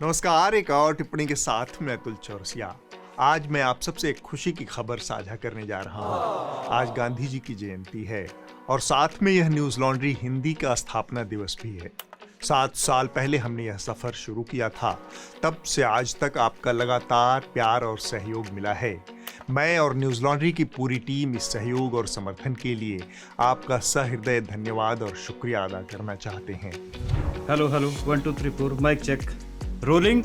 नमस्कार, एक और टिप्पणी के साथ मैं अतुल चौरसिया। आज मैं आप सबसे एक खुशी की खबर साझा करने जा रहा हूँ। आज गांधी जी की जयंती है और साथ में यह न्यूज लॉन्ड्री हिंदी का स्थापना दिवस भी है। 7 साल पहले हमने यह सफर शुरू किया था। तब से आज तक आपका लगातार प्यार और सहयोग मिला है। मैं और न्यूज लॉन्ड्री की पूरी टीम इस सहयोग और समर्थन के लिए आपका सहृदय धन्यवाद और शुक्रिया अदा करना चाहते हैं। Hello 1 2 3 4 mic check rolling.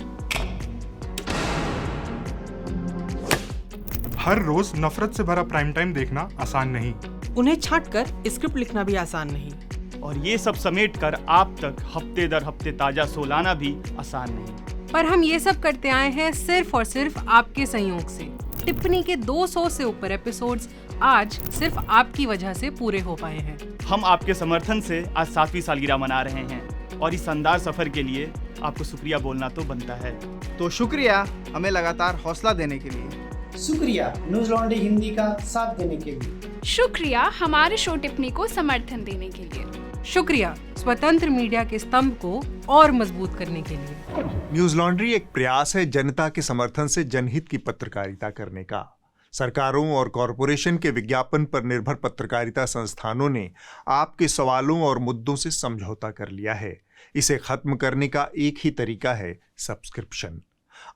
हर रोज नफरत से भरा प्राइम टाइम देखना आसान नहीं। उन्हें छांटकर स्क्रिप्ट लिखना भी आसान नहीं। और ये सब समेट कर आप तक हफ्ते दर हफ्ते ताजा शो लाना भी आसान नहीं। पर हम ये सब करते आए हैं सिर्फ और सिर्फ आपके सहयोग से। टिप्पणी के 200 से ऊपर एपिसोड्स आज सिर्फ आपकी वजह से पूरे हो पाए हैं। हम आपके समर्थन से आज 7वीं सालगिरह मना रहे हैं और इस शानदार सफर के लिए आपको शुक्रिया बोलना तो बनता है। तो शुक्रिया हमें लगातार हौसला देने के लिए। शुक्रिया न्यूज लॉन्ड्री हिंदी का साथ देने के लिए। शुक्रिया हमारे शो टिप्पणी को समर्थन देने के लिए। शुक्रिया स्वतंत्र मीडिया के स्तंभ को और मजबूत करने के लिए। न्यूज लॉन्ड्री एक प्रयास है जनता के समर्थन से जनहित की पत्रकारिता करने का। सरकारों और कॉरपोरेशन के विज्ञापन पर निर्भर पत्रकारिता संस्थानों ने आपके सवालों और मुद्दों से समझौता कर लिया है। इसे खत्म करने का एक ही तरीका है सब्सक्रिप्शन।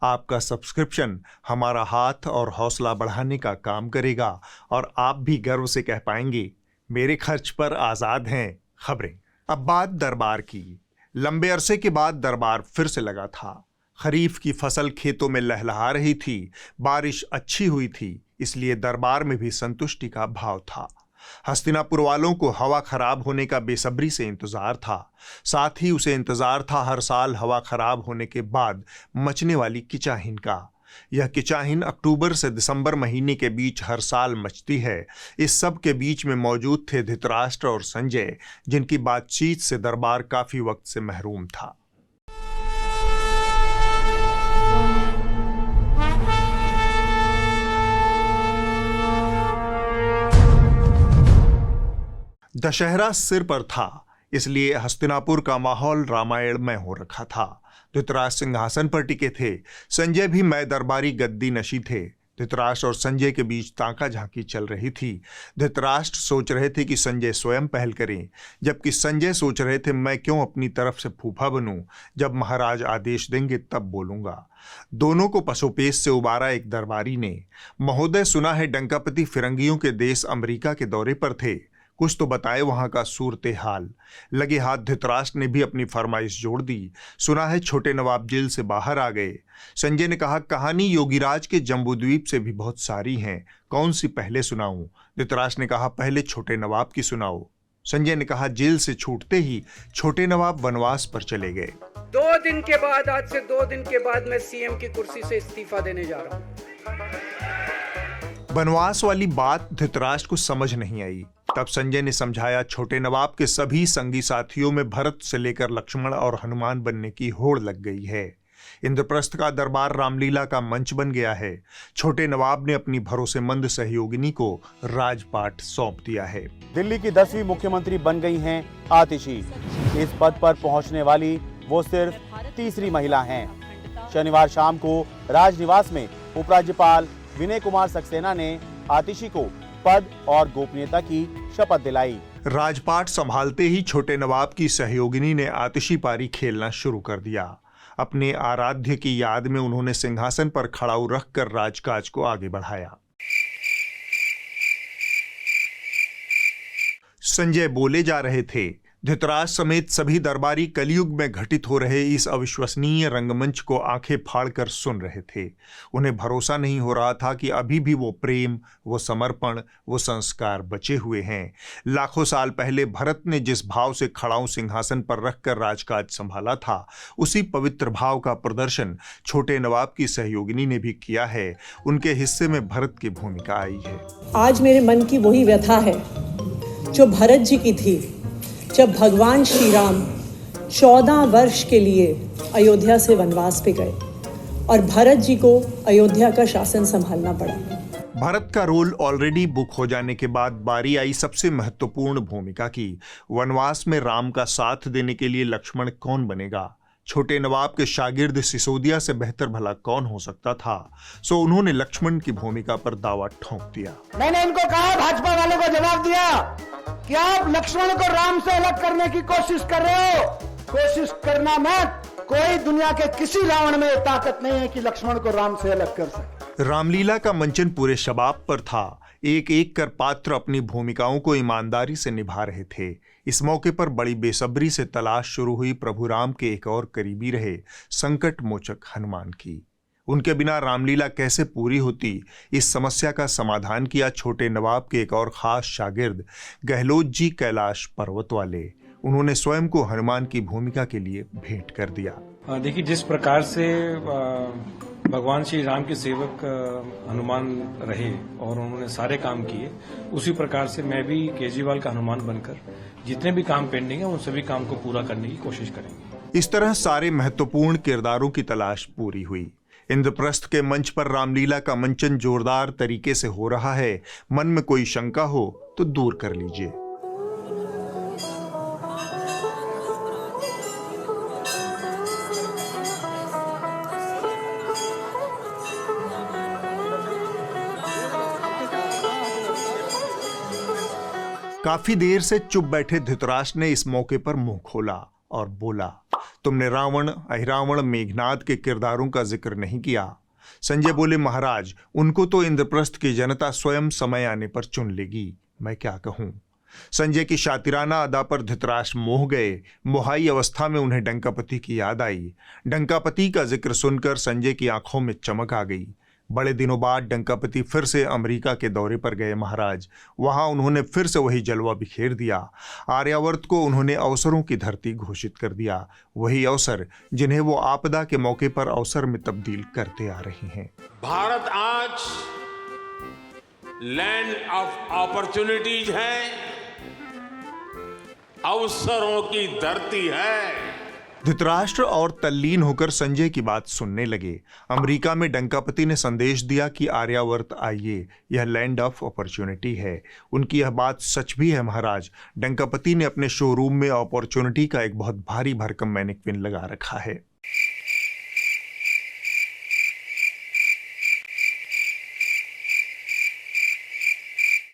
आपका सब्सक्रिप्शन हमारा हाथ और हौसला बढ़ाने का काम करेगा और आप भी गर्व से कह पाएंगे, मेरे खर्च पर आजाद हैं खबरें। अब बात दरबार की। लंबे अरसे के बाद दरबार फिर से लगा था। खरीफ की फसल खेतों में लहलहा रही थी, बारिश अच्छी हुई थी, इसलिए दरबार में भी संतुष्टि का भाव था। हस्तिनापुर वालों को हवा खराब होने का बेसब्री से इंतजार था। साथ ही उसे इंतजार था हर साल हवा खराब होने के बाद मचने वाली किचाहिन का। यह किचाहिन अक्टूबर से दिसंबर महीने के बीच हर साल मचती है। इस सब के बीच में मौजूद थे धृतराष्ट्र और संजय, जिनकी बातचीत से दरबार काफी वक्त से महरूम था। दशहरा सिर पर था, इसलिए हस्तिनापुर का माहौल रामायणमय हो रखा था। धृतराष्ट्र सिंहासन पर टिके थे, संजय भी मैं दरबारी गद्दी नशी थे। धृतराष्ट्र और संजय के बीच ताका झांकी चल रही थी। धृतराष्ट्र सोच रहे थे कि संजय स्वयं पहल करें, जबकि संजय सोच रहे थे मैं क्यों अपनी तरफ से फूफा बनूं, जब महाराज आदेश देंगे तब बोलूंगा। दोनों को पसोपेश से उबारा एक दरबारी ने। महोदय, सुना है डंकापति फिरंगियों के देश अमेरिका के दौरे पर थे, कुछ तो बताए वहां का सूरते हाल। लगे हाथ धृतराष्ट्र ने भी अपनी फरमाइश जोड़ दी। सुना है छोटे नवाब जेल से बाहर आ गए। संजय ने कहा, कहानी योगीराज के जम्बूद्वीप से भी बहुत सारी हैं, कौन सी पहले सुनाऊं? धृतराष्ट्र ने कहा, पहले छोटे नवाब की सुनाओ। संजय ने कहा, जेल से छूटते ही छोटे नवाब वनवास पर चले गए। 2 दिन के बाद, आज से 2 दिन के बाद मैं सीएम की कुर्सी से इस्तीफा देने जा रहा हूं। वनवास वाली बात धृतराष्ट्र को समझ नहीं आई। तब संजय ने समझाया, छोटे नवाब के सभी संगी साथियों में भरत से लेकर लक्ष्मण और हनुमान बनने की होड़ लग गई है। इंद्रप्रस्थ का दरबार रामलीला का मंच बन गया है। छोटे नवाब ने अपनी भरोसेमंद सहयोगिनी को राजपाट सौंप दिया है। दिल्ली की 10वीं मुख्यमंत्री बन गई हैं आतिशी। इस पद पर पहुंचने वाली वो सिर्फ तीसरी महिला हैं। शनिवार शाम को राजनिवास में उपराज्यपाल विनय कुमार सक्सेना ने आतिशी को पद और गोपनीयता की शपथ दिलाई। राजपाट संभालते ही छोटे नवाब की सहयोगिनी ने आतिशी पारी खेलना शुरू कर दिया। अपने आराध्य की याद में उन्होंने सिंहासन पर खड़ाऊ रखकर राजकाज को आगे बढ़ाया। संजय बोले जा रहे थे। धृतराष्ट्र समेत सभी दरबारी कलयुग में घटित हो रहे इस अविश्वसनीय रंगमंच को आंखें फाड़कर सुन रहे थे। उन्हें भरोसा नहीं हो रहा था कि अभी भी वो प्रेम, वो समर्पण, वो संस्कार बचे हुए हैं। लाखों साल पहले भरत ने जिस भाव से खड़ाऊ सिंहासन पर रखकर राजकाज संभाला था, उसी पवित्र भाव का प्रदर्शन छोटे नवाब की सहयोगिनी ने भी किया है। उनके हिस्से में भरत की भूमिका आई है। आज मेरे मन की वही व्यथा है जो भरत जी की थी, जब भगवान श्री राम 14 वर्ष के लिए अयोध्या से वनवास पे गए और भरत जी को अयोध्या का शासन संभालना पड़ा। भरत का रोल ऑलरेडी बुक हो जाने के बाद बारी आई सबसे महत्वपूर्ण भूमिका की। वनवास में राम का साथ देने के लिए लक्ष्मण कौन बनेगा? छोटे नवाब के शागिर्द सिसोदिया से बेहतर भला कौन हो सकता था, सो उन्होंने लक्ष्मण की भूमिका पर दावा ठोंक दिया। मैंने इनको कहा, भाजपा वालों को जवाब दिया कि आप लक्ष्मण को राम से अलग करने की कोशिश कर रहे हो। कोशिश करना मत, कोई दुनिया के किसी रावण में ताकत नहीं है कि लक्ष्मण को राम से अलग कर सके। रामलीला का मंचन पूरे शबाब पर था। एक एक कर पात्र अपनी भूमिकाओं को ईमानदारी से निभा रहे थे। इस मौके पर बड़ी बेसब्री से तलाश शुरू हुई प्रभु राम के एक और करीबी रहे संकट मोचक हनुमान की। उनके बिना रामलीला कैसे पूरी होती, इस समस्या का समाधान किया छोटे नवाब के एक और खास शागिर्द गहलोत जी कैलाश पर्वत वाले। उन्होंने स्वयं को हनुमान की भूमिका के लिए भेंट कर दिया। देखिए, जिस प्रकार से भगवान श्री राम के सेवक हनुमान रहे और उन्होंने सारे काम किए, उसी प्रकार से मैं भी केजरीवाल का हनुमान बनकर जितने भी काम पेंडिंग है उन सभी काम को पूरा करने की कोशिश करेंगे। इस तरह सारे महत्वपूर्ण किरदारों की तलाश पूरी हुई। इंद्रप्रस्थ के मंच पर रामलीला का मंचन जोरदार तरीके से हो रहा है। मन में कोई शंका हो तो दूर कर लीजिए। काफी देर से चुप बैठे धृतराष्ट्र ने इस मौके पर मुंह खोला और बोला, तुमने रावण, अहिरावण, मेघनाद के किरदारों का जिक्र नहीं किया। संजय बोले, महाराज, उनको तो इंद्रप्रस्थ की जनता स्वयं समय आने पर चुन लेगी, मैं क्या कहूं। संजय की शातिराना अदा पर धृतराष्ट्र मोह गए। मोहाई अवस्था में उन्हें डंकापति की याद आई। डंकापति का जिक्र सुनकर संजय की आंखों में चमक आ गई। बड़े दिनों बाद डंकापति फिर से अमेरिका के दौरे पर गए महाराज। वहां उन्होंने फिर से वही जलवा बिखेर दिया। आर्यावर्त को उन्होंने अवसरों की धरती घोषित कर दिया, वही अवसर जिन्हें वो आपदा के मौके पर अवसर में तब्दील करते आ रहे हैं। भारत आज लैंड ऑफ अपॉर्चुनिटीज है, अवसरों की धरती है। धृतराष्ट्र और तल्लीन होकर संजय की बात सुनने लगे। अमेरिका में डंकापति ने संदेश दिया कि आर्यावर्त आइए, यह लैंड ऑफ अपॉर्चुनिटी है। उनकी यह बात सच भी है महाराज। डंकापति ने अपने शोरूम में अपॉर्चुनिटी का एक बहुत भारी भरकम मैनिक्विन लगा रखा है।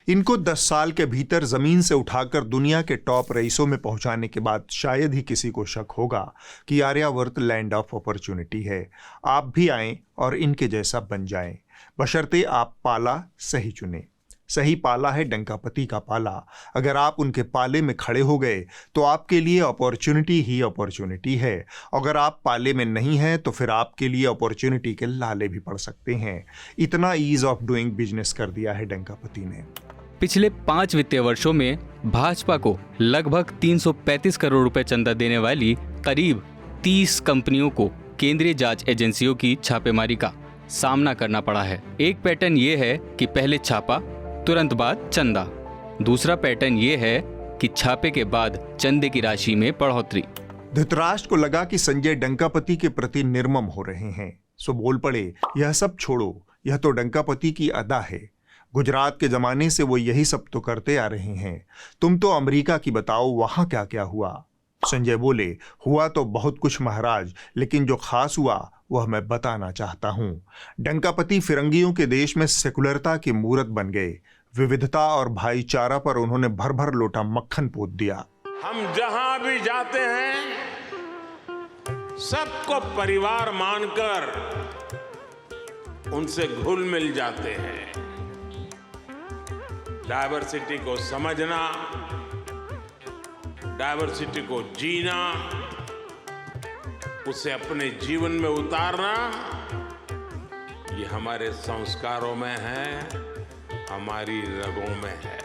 इनको 10 साल के भीतर जमीन से उठाकर दुनिया के टॉप रईसों में पहुंचाने के बाद शायद ही किसी को शक होगा कि आर्यावर्त लैंड ऑफ अपॉर्चुनिटी है। आप भी आएं और इनके जैसा बन जाएं, बशर्ते आप पाला सही चुने। सही पाला है डंकापति का पाला। अगर आप उनके पाले में खड़े हो गए तो आपके लिए अपॉर्चुनिटी ही अपॉर्चुनिटी है। अगर आप पाले में नहीं हैं तो फिर आपके लिए अपॉर्चुनिटी के लाले भी पड़ सकते हैं। इतना ईज ऑफ डूइंग बिजनेस कर दिया है डंकापति ने। पिछले 5 वित्तीय वर्षों में भाजपा को लगभग 335 करोड़ रुपए चंदा देने वाली करीब 30 कंपनियों को केंद्रीय जांच एजेंसियों की छापेमारी का सामना करना पड़ा है। एक पैटर्न ये है कि पहले छापा, तुरंत बाद चंदा। दूसरा पैटर्न ये है कि छापे के बाद चंदे की राशि में बढ़ोतरी। धृतराष्ट्र को लगा कि संजय डंकापति के प्रति निर्मम हो रहे हैं, सो बोल पड़े, यह सब छोड़ो, यह तो डंकापति की अदा है। गुजरात के जमाने से वो यही सब तो करते आ रहे हैं। तुम तो अमेरिका की बताओ, वहां क्या क्या हुआ। संजय बोले, हुआ तो बहुत कुछ महाराज, लेकिन जो खास हुआ वह मैं बताना चाहता हूं। डंकापति फिरंगियों के देश में सेकुलरता की मूरत बन गए। विविधता और भाईचारा पर उन्होंने भर भर लोटा मक्खन पोत दिया। हम जहां भी जाते हैं सबको परिवार मानकर उनसे घुल मिल जाते हैं। डायवर्सिटी को समझना, डायवर्सिटी को जीना, उसे अपने जीवन में उतारना, ये हमारे संस्कारों में है, हमारी रगों में है।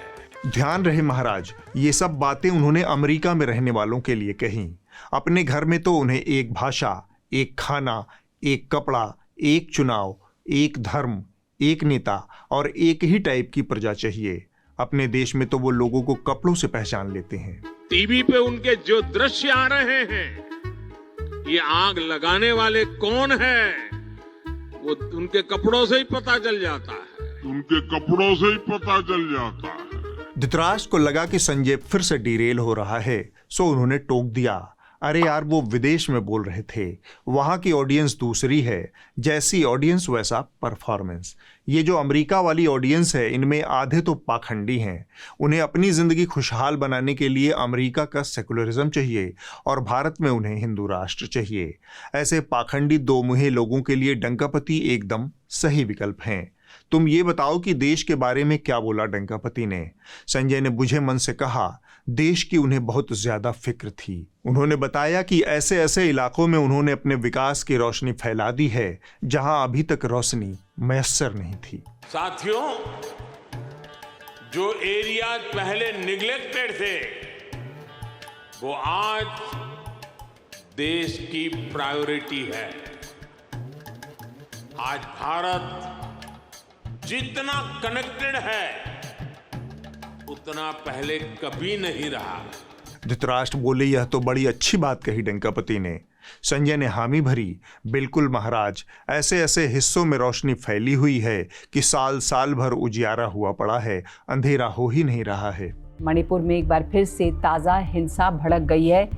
ध्यान रहे महाराज, ये सब बातें उन्होंने अमेरिका में रहने वालों के लिए कहीं। अपने घर में तो उन्हें एक भाषा, एक खाना, एक कपड़ा, एक चुनाव, एक धर्म, एक नेता और एक ही टाइप की प्रजा चाहिए। अपने देश में तो वो लोगों को कपड़ों से पहचान लेते हैं। टीवी पे उनके जो दृश्य आ रहे हैं, ये आग लगाने वाले कौन हैं, वो उनके कपड़ों से ही पता चल जाता है। उनके कपड़ों से ही पता चल जाता है। धृतराष्ट्र को लगा कि संजय फिर से डिरेल हो रहा है, सो उन्होंने टोक दिया, अरे यार, वो विदेश में बोल रहे थे, वहाँ की ऑडियंस दूसरी है, जैसी ऑडियंस वैसा परफॉर्मेंस। ये जो अमेरिका वाली ऑडियंस है, इनमें आधे तो पाखंडी हैं। उन्हें अपनी ज़िंदगी खुशहाल बनाने के लिए अमेरिका का सेकुलरिज्म चाहिए और भारत में उन्हें हिंदू राष्ट्र चाहिए। ऐसे पाखंडी दो मुँहे लोगों के लिए डंकापति एकदम सही विकल्प हैं। तुम ये बताओ कि देश के बारे में क्या बोला डंकापति ने। संजय ने बुझे मन से कहा, देश की उन्हें बहुत ज्यादा फिक्र थी। उन्होंने बताया कि ऐसे ऐसे इलाकों में उन्होंने अपने विकास की रोशनी फैला दी है जहां अभी तक रोशनी मैसर नहीं थी। साथियों, जो एरियाज पहले निग्लेक्टेड थे, वो आज देश की प्रायोरिटी है। आज भारत जितना कनेक्टेड है, उतना पहले कभी नहीं रहा। धृतराष्ट्र बोले, यह तो बड़ी अच्छी बात कही डंकापति ने। संजय ने हामी भरी, बिल्कुल महाराज, ऐसे ऐसे हिस्सों में रोशनी फैली हुई है कि साल साल भर उजियारा हुआ पड़ा है, अंधेरा हो ही नहीं रहा है। मणिपुर में एक बार फिर से ताजा हिंसा भड़क गई है।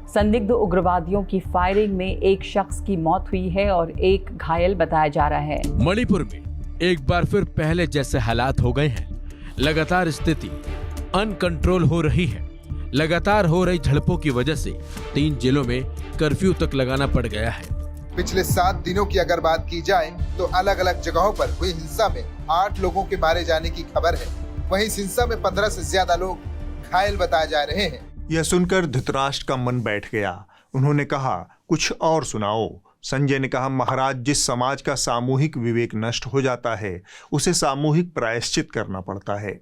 संदिग्ध उग्रवादियों की फायरिंग में एक शख्स की मौत हुई है और एक घायल बताया जा रहा है। मणिपुर में एक बार फिर पहले जैसे हालात हो गए हैं। लगातार स्थिति अनकंट्रोल हो रही है। लगातार हो रही झड़पों की वजह से 3 जिलों में कर्फ्यू तक लगाना पड़ गया है। पिछले 7 दिनों की अगर बात की जाए तो अलग अलग जगहों पर हुई हिंसा में 8 लोगों के मारे जाने की खबर है। वहीं इस हिंसा में 15 से ज्यादा लोग घायल बताए जा रहे हैं। यह सुनकर धृतराष्ट्र का मन बैठ गया। उन्होंने कहा, कुछ और सुनाओ। संजय ने कहा, महाराज, जिस समाज का सामूहिक विवेक नष्ट हो जाता है, उसे सामूहिक प्रायश्चित करना पड़ता है।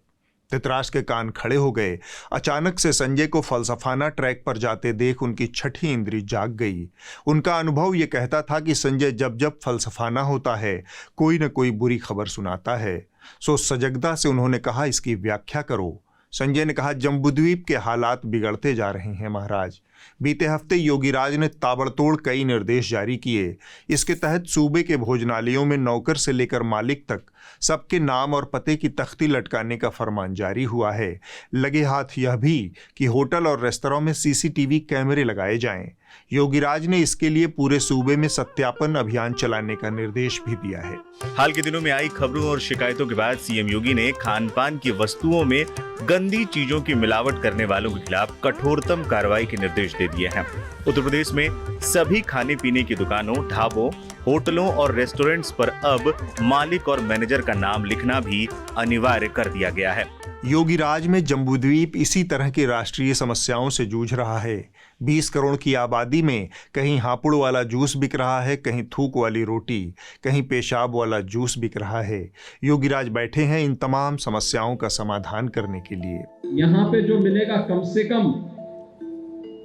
धृतराष्ट्र के कान खड़े हो गए। अचानक से संजय को फलसफाना ट्रैक पर जाते देख उनकी छठी इंद्री जाग गई। उनका अनुभव ये कहता था कि संजय जब जब फलसफाना होता है, कोई न कोई बुरी खबर सुनाता है। सो सजगता से उन्होंने कहा, इसकी व्याख्या करो। संजय ने कहा, जम्बूद्वीप के हालात बिगड़ते जा रहे हैं महाराज। बीते हफ्ते योगीराज ने ताबड़तोड़ कई निर्देश जारी किए। इसके तहत सूबे के भोजनालयों में नौकर से लेकर मालिक तक सबके नाम और पते की तख्ती लटकाने का फरमान जारी हुआ है। लगे हाथ यह भी कि होटल और रेस्तरां में सीसीटीवी कैमरे लगाए जाएं। योगीराज ने इसके लिए पूरे सूबे में सत्यापन अभियान चलाने का निर्देश भी दिया है। हाल के दिनों में आई खबरों और शिकायतों के बाद सीएम योगी ने खान पान की वस्तुओं में गंदी चीजों की मिलावट करने वालों के खिलाफ कठोरतम कार्रवाई के निर्देश दे दिए हैं। उत्तर प्रदेश में सभी खाने पीने की दुकानों, ढाबों, होटलों और रेस्टोरेंट्स पर अब मालिक और मैनेजर का नाम लिखना भी अनिवार्य कर दिया गया है। योगीराज में जम्बूद्वीप इसी तरह की राष्ट्रीय समस्याओं से जूझ रहा है। 20 करोड़ की आबादी में कहीं हापुड़ वाला जूस बिक रहा है, कहीं थूक वाली रोटी, कहीं पेशाब वाला जूस बिक रहा है। योगीराज बैठे हैं इन तमाम समस्याओं का समाधान करने के लिए। यहाँ पे जो मिलेगा कम से कम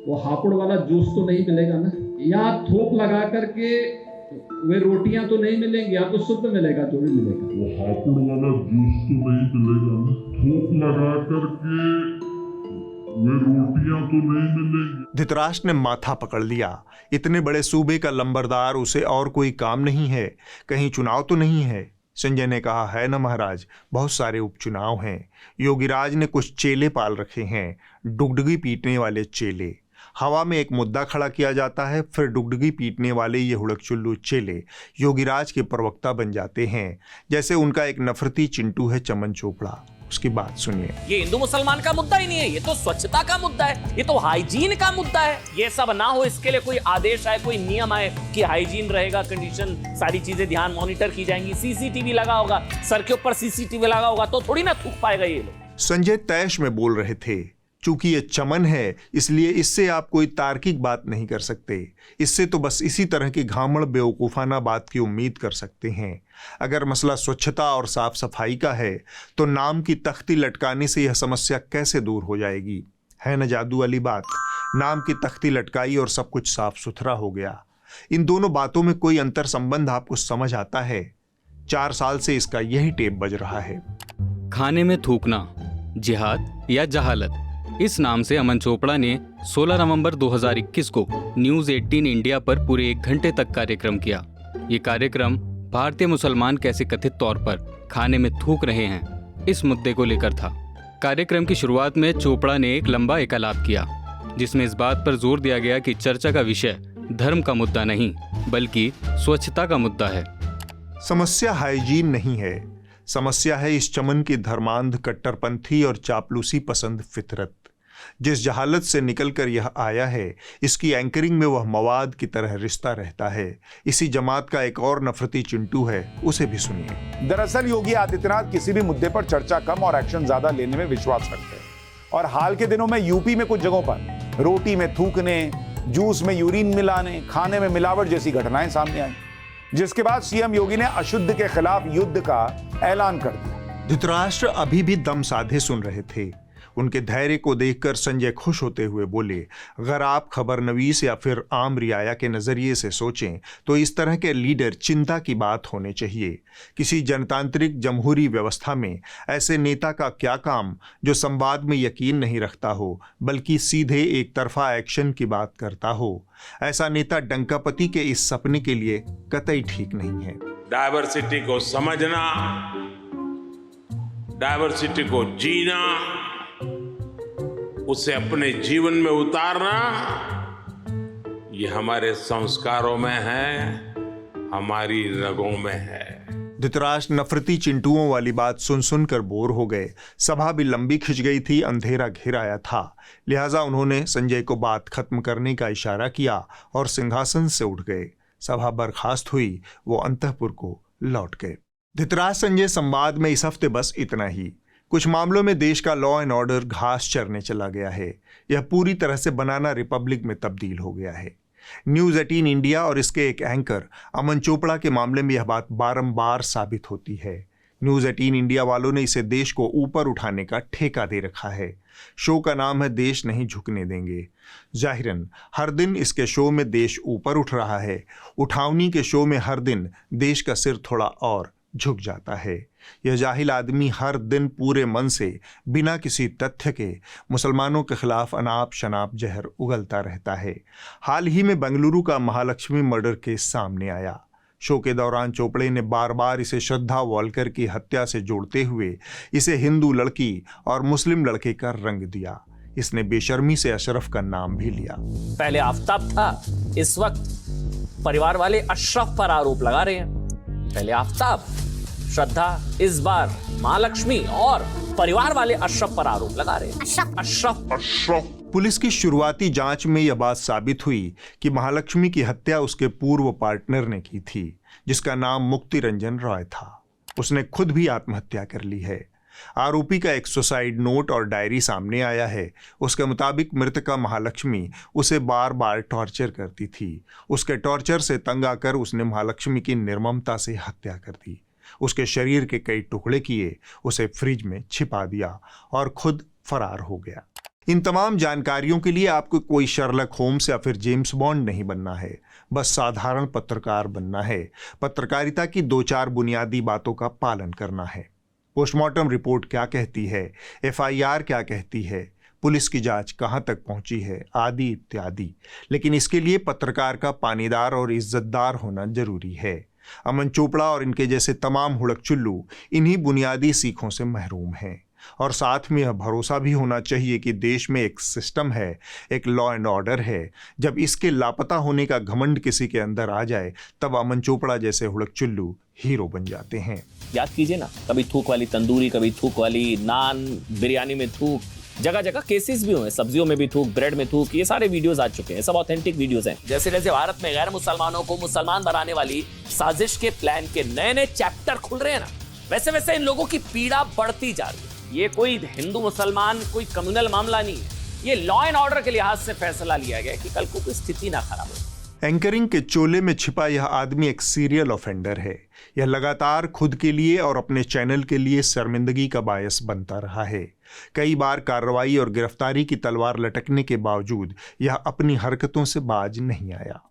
वो हापुड़ वाला जूस तो नहीं मिलेगा ना। यहाँ थूक लगा करके वे रोटियां तो नहीं मिलेंगी, यहाँ तो शुद्ध मिलेगा जो भी मिलेगा। वो हापुड़ वाला जूस तो नहीं मिलेगा ना। थूक लगा करके वे रोटियां तो नहीं मिलेंगी। धृतराष्ट्र ने माथा पकड़ लिया। इतने बड़े सूबे का लंबरदार, उसे और कोई काम नहीं है? कहीं चुनाव तो नहीं है? संजय ने कहा, है ना महाराज, बहुत सारे उपचुनाव हैं। योगीराज ने कुछ चेले पाल रखे हैं, डुगडुगी पीटने वाले चेले। हवा में एक मुद्दा खड़ा किया जाता है, फिर डुगडुगी पीटने वाले ये हुड़कचुल्लू चेले योगीराज के प्रवक्ता बन जाते हैं। जैसे उनका एक नफरती चिंटू है, चमन चोपड़ा। उसकी बात सुनिए। ये हिंदू मुसलमान का मुद्दा ही नहीं है, ये तो स्वच्छता का मुद्दा है, ये तो हाइजीन का मुद्दा है। ये सब ना हो इसके लिए कोई आदेश आए, कोई नियम आए कि हाइजीन रहेगा, कंडीशन, सारी चीजें ध्यान मॉनिटर की जाएंगी, सीसीटीवी लगा होगा, सर के ऊपर सीसीटीवी लगा होगा, तो थोड़ी ना थूक पाएगा ये लोग। संजय तैश में बोल रहे थे। चूंकि ये चमन है, इसलिए इससे आप कोई तार्किक बात नहीं कर सकते। इससे तो बस इसी तरह की घामड़ बेवकूफ़ाना बात की उम्मीद कर सकते हैं। अगर मसला स्वच्छता और साफ सफाई का है, तो नाम की तख्ती लटकाने से यह समस्या कैसे दूर हो जाएगी? है न जादू वाली बात? नाम की तख्ती लटकाई और सब कुछ साफ सुथरा हो गया। इन दोनों बातों में कोई अंतर संबंध आपको समझ आता है? 4 साल से इसका यही टेप बज रहा है। खाने में थूकना, जिहाद या जहालत, इस नाम से अमन चोपड़ा ने 16 नवंबर 2021 को न्यूज़ 18 इंडिया पर पूरे 1 घंटे तक कार्यक्रम किया। ये कार्यक्रम भारतीय मुसलमान कैसे कथित तौर पर खाने में थूक रहे हैं, इस मुद्दे को लेकर था। कार्यक्रम की शुरुआत में चोपड़ा ने एक लंबा एकालाप किया, जिसमें इस बात पर जोर दिया गया कि चर्चा का विषय धर्म का मुद्दा नहीं बल्कि स्वच्छता का मुद्दा है। समस्या हाइजीन नहीं है, समस्या है इस चमन की धर्मांध कट्टरपंथी और चापलूसी पसंद फितरत। जिस जहालत से निकलकर यह आया है, इसकी एंकरिंग में वह मवाद की तरह रिश्ता रहता है। इसी जमात का एक और नफरती चिंटू है, उसे भी सुनिए। दरअसल योगी आदित्यनाथ किसी भी मुद्दे पर चर्चा कम और एक्शन ज्यादा लेने में विश्वास रखते हैं और हाल के दिनों में यूपी में कुछ जगहों पर रोटी में थूकने, जूस में यूरिन मिलाने, खाने में मिलावट जैसी घटनाएं सामने आई, जिसके बाद सीएम योगी ने अशुद्ध के खिलाफ युद्ध का ऐलान कर दिया। धृतराष्ट्र अभी भी दम साधे सुन रहे थे। उनके धैर्य को देखकर संजय खुश होते हुए बोले, अगर आप खबरनवीस या फिर आम रियाया के नजरिए से सोचें तो इस तरह के लीडर चिंता की बात होने चाहिए। किसी जनतांत्रिक जमहूरी व्यवस्था में ऐसे नेता का क्या काम जो संवाद में यकीन नहीं रखता हो बल्कि सीधे एक तरफा एक्शन की बात करता हो। ऐसा नेता डंकापति के इस सपने के लिए कतई ठीक नहीं है। डायवर्सिटी को समझना, डायवर्सिटी को जीना, उसे अपने जीवन में उतारना, ये हमारे संस्कारों में है, हमारी रगों में है। धृतराष्ट्र नफरती चिंटुओं वाली बात सुन सुनकर बोर हो गए। सभा भी लंबी खिंच गई थी, अंधेरा घिर आया था। लिहाजा उन्होंने संजय को बात खत्म करने का इशारा किया और सिंहासन से उठ गए। सभा बर्खास्त हुई, वो अंतःपुर को लौट गए। धृतराष्ट्र संजय संवाद में इस हफ्ते बस इतना ही। कुछ मामलों में देश का लॉ एंड ऑर्डर घास चरने चला गया है। यह पूरी तरह से बनाना रिपब्लिक में तब्दील हो गया है। न्यूज़ 18 इंडिया और इसके एक एंकर अमन चोपड़ा के मामले में यह बात बारंबार साबित होती है। न्यूज़ 18 इंडिया वालों ने इसे देश को ऊपर उठाने का ठेका दे रखा है। शो का नाम है देश नहीं झुकने देंगे। जाहिरन हर दिन इसके शो में देश ऊपर उठ रहा है। उठावनी के शो में हर दिन देश का सिर थोड़ा और झुक जाता है। यह जाहिल आदमी हर दिन पूरे मन से बिना किसी तथ्य के मुसलमानों के खिलाफ अनाप शनाप जहर उगलता रहता है। हाल ही में बेंगलुरु का महालक्ष्मी मर्डर केस सामने आया। शो के दौरान चोपड़े ने बार बार इसे श्रद्धा वॉलकर की हत्या से जोड़ते हुए इसे हिंदू लड़की और मुस्लिम लड़के का रंग दिया। इसने बेशर्मी से अशरफ का नाम भी लिया। पहले आफ्ताब था, इस वक्त परिवार वाले अशरफ पर आरोप लगा रहे हैं। पहले आफ्ताब, श्रद्धा, इस बार महालक्ष्मी और परिवार वाले अशरफ पर आरोप लगा रहे हैं। अशरफ। पुलिस की शुरुआती जांच में यह बात साबित हुई कि महालक्ष्मी की हत्या उसके पूर्व पार्टनर ने की थी, जिसका नाम मुक्ति रंजन रॉय था। उसने खुद भी आत्महत्या कर ली है। आरोपी का एक सुसाइड नोट और डायरी सामने आया है। उसके मुताबिक मृतका महालक्ष्मी उसे बार बार टॉर्चर करती थी। उसके टॉर्चर से तंग आकर उसने महालक्ष्मी की निर्ममता से हत्या कर दी। उसके शरीर के कई टुकड़े किए, उसे फ्रिज में छिपा दिया और खुद फरार हो गया। इन तमाम जानकारियों के लिए आपको कोई शर्लक होम्स या फिर जेम्स बॉन्ड नहीं बनना है, बस साधारण पत्रकार बनना है। पत्रकारिता की 2-4 बुनियादी बातों का पालन करना है। पोस्टमार्टम रिपोर्ट क्या कहती है, FIR क्या कहती है, पुलिस की जांच कहां तक पहुंची है, आदि इत्यादि। लेकिन इसके लिए पत्रकार का पानीदार और इज्जतदार होना जरूरी है। अमन चोपड़ा और इनके जैसे तमाम हुड़कचुल्लू इन्हीं बुनियादी सीखों से महरूम हैं। और साथ में यह भरोसा भी होना चाहिए कि देश में एक सिस्टम है, एक लॉ एंड ऑर्डर है। जब इसके लापता होने का घमंड किसी के अंदर आ जाए, तब अमन चोपड़ा जैसे हुड़कचुल्लू हीरो बन जाते हैं। याद कीजिए ना, कभी थूक वाली तंदूरी, कभी थूक वाली नान, बिरयानी में थूक, जगह जगह केसेस भी हुए, सब्जियों में भी थूक, ब्रेड में थूक, ये सारे वीडियोस आ चुके हैं। सब ऑथेंटिक वीडियोस हैं। जैसे जैसे भारत में गैर मुसलमानों को मुसलमान बनाने वाली साजिश के प्लान के नए नए चैप्टर खुल रहे हैं ना, वैसे वैसे इन लोगों की पीड़ा बढ़ती जा रही है। ये कोई हिंदू मुसलमान कोई कम्युनल मामला नहीं है, ये लॉ एंड ऑर्डर के लिहाज से फैसला लिया गया कि कल को कोई स्थिति ना खराब हो। एंकरिंग के चोले में छिपा यह आदमी एक सीरियल ऑफेंडर है। यह लगातार खुद के लिए और अपने चैनल के लिए शर्मिंदगी का बायस बनता रहा है। कई बार कार्रवाई और गिरफ्तारी की तलवार लटकने के बावजूद यह अपनी हरकतों से बाज नहीं आया।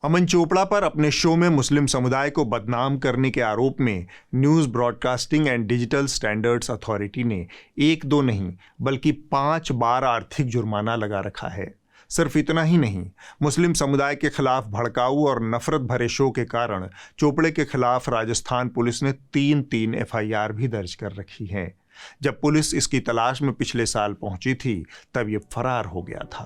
अमन चोपड़ा पर अपने शो में मुस्लिम समुदाय को बदनाम करने के आरोप में news broadcasting and digital standards authority ने 1-2 नहीं बल्कि 5 बार आर्थिक जुर्माना लगा रखा है। सिर्फ इतना ही नहीं, मुस्लिम समुदाय के खिलाफ भड़काऊ और नफरत भरे शो के कारण चोपड़े के खिलाफ राजस्थान पुलिस ने 3 FIR भी दर्ज कर रखी हैं। जब पुलिस इसकी तलाश में पिछले साल पहुंची थी तब ये फरार हो गया था।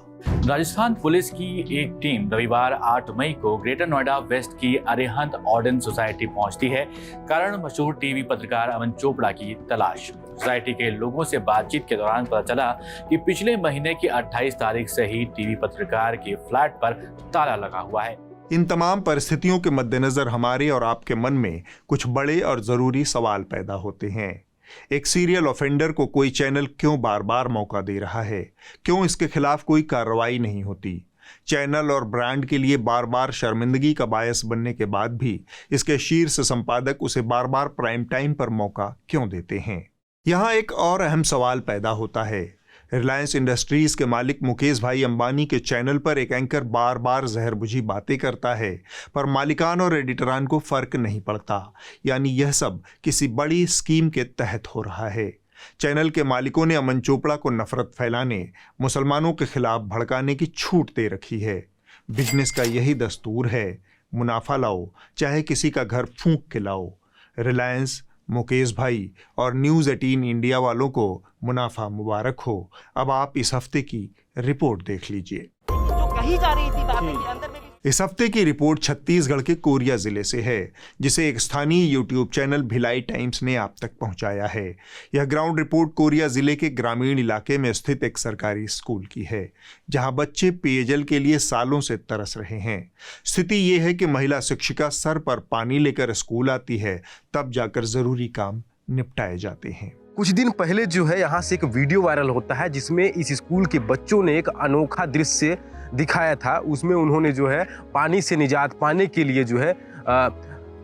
राजस्थान पुलिस की एक टीम रविवार 8 मई को ग्रेटर नोएडा वेस्ट की अरिहंत ऑर्डन सोसाइटी पहुंचती है कारण मशहूर टीवी पत्रकार अमन चोपड़ा की तलाश। सोसाइटी के लोगों से बातचीत के दौरान पता चला कि पिछले महीने की 28 तारीख से ही टीवी पत्रकार के फ्लैट पर ताला लगा हुआ है। इन तमाम परिस्थितियों के मद्देनजर हमारे और आपके मन में कुछ बड़े और जरूरी सवाल पैदा होते हैं। एक सीरियल ऑफेंडर को कोई चैनल क्यों बार बार मौका दे रहा है? क्यों इसके खिलाफ कोई कार्रवाई नहीं होती? चैनल और ब्रांड के लिए बार बार शर्मिंदगी का बायस बनने के बाद भी इसके शीर्ष संपादक उसे बार बार प्राइम टाइम पर मौका क्यों देते हैं? यहाँ एक और अहम सवाल पैदा होता है। रिलायंस इंडस्ट्रीज के मालिक मुकेश भाई अंबानी के चैनल पर एक एंकर बार बार जहरबुझी बातें करता है, पर मालिकान और एडिटरान को फर्क नहीं पड़ता। यानी यह सब किसी बड़ी स्कीम के तहत हो रहा है। चैनल के मालिकों ने अमन चोपड़ा को नफरत फैलाने, मुसलमानों के खिलाफ भड़काने की छूट दे रखी है। बिजनेस का यही दस्तूर है, मुनाफा लाओ, चाहे किसी का घर फूंक के लाओ। रिलायंस, मुकेश भाई और न्यूज़ 18 इंडिया वालों को मुनाफा मुबारक हो। अब आप इस हफ्ते की रिपोर्ट देख लीजिए। जो कही जा रही थी बातें के अंदर में इस हफ्ते की रिपोर्ट छत्तीसगढ़ के कोरिया जिले से है, जिसे एक स्थानीय यूट्यूब चैनल भिलाई टाइम्स ने आप तक पहुंचाया है। यह ग्राउंड रिपोर्ट कोरिया जिले के ग्रामीण इलाके में स्थित एक सरकारी स्कूल की है, जहां बच्चे पेयजल के लिए सालों से तरस रहे हैं। स्थिति ये है कि महिला शिक्षिका सर पर पानी लेकर स्कूल आती है, तब जाकर जरूरी काम निपटाए जाते हैं। कुछ दिन पहले जो है यहाँ से एक वीडियो वायरल होता है जिसमें इस स्कूल के बच्चों ने एक अनोखा दृश्य दिखाया था। उसमें उन्होंने जो है पानी से निजात पाने के लिए जो है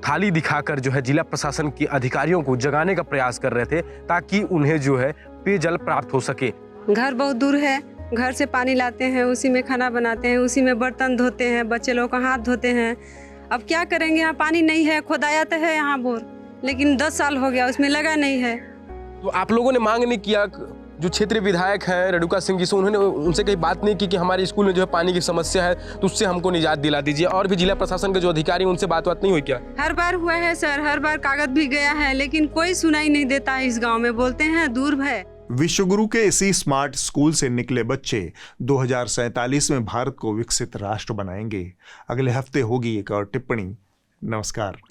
थाली दिखाकर जो है जिला प्रशासन के अधिकारियों को जगाने का प्रयास कर रहे थे ताकि उन्हें जो है पेयजल प्राप्त हो सके। घर बहुत दूर है, घर से पानी लाते हैं, उसी में खाना बनाते हैं, उसी में बर्तन धोते हैं, बच्चे लोग का हाथ धोते हैं। अब क्या करेंगे, यहाँ पानी नहीं है। खोदाया तो है यहाँ बोर, लेकिन 10 साल हो गया उसमें लगा नहीं है। तो आप लोगों ने मांग नहीं किया, जो क्षेत्रीय विधायक हैं रेणुका सिंह जी से, उन्होंने उनसे कहीं बात नहीं की कि हमारे स्कूल में जो है पानी की समस्या है तो उससे हमको निजात दिला दीजिए? और भी जिला प्रशासन के जो अधिकारी उनसे बात नहीं हुई क्या? हर बार हुआ है सर, हर बार कागज भी गया है, लेकिन कोई सुनाई नहीं देता है। इस गांव में बोलते हैं दूर है। विश्वगुरु के इसी स्मार्ट स्कूल से निकले बच्चे 2047 में भारत को विकसित राष्ट्र बनाएंगे। अगले हफ्ते होगी एक और टिप्पणी। नमस्कार।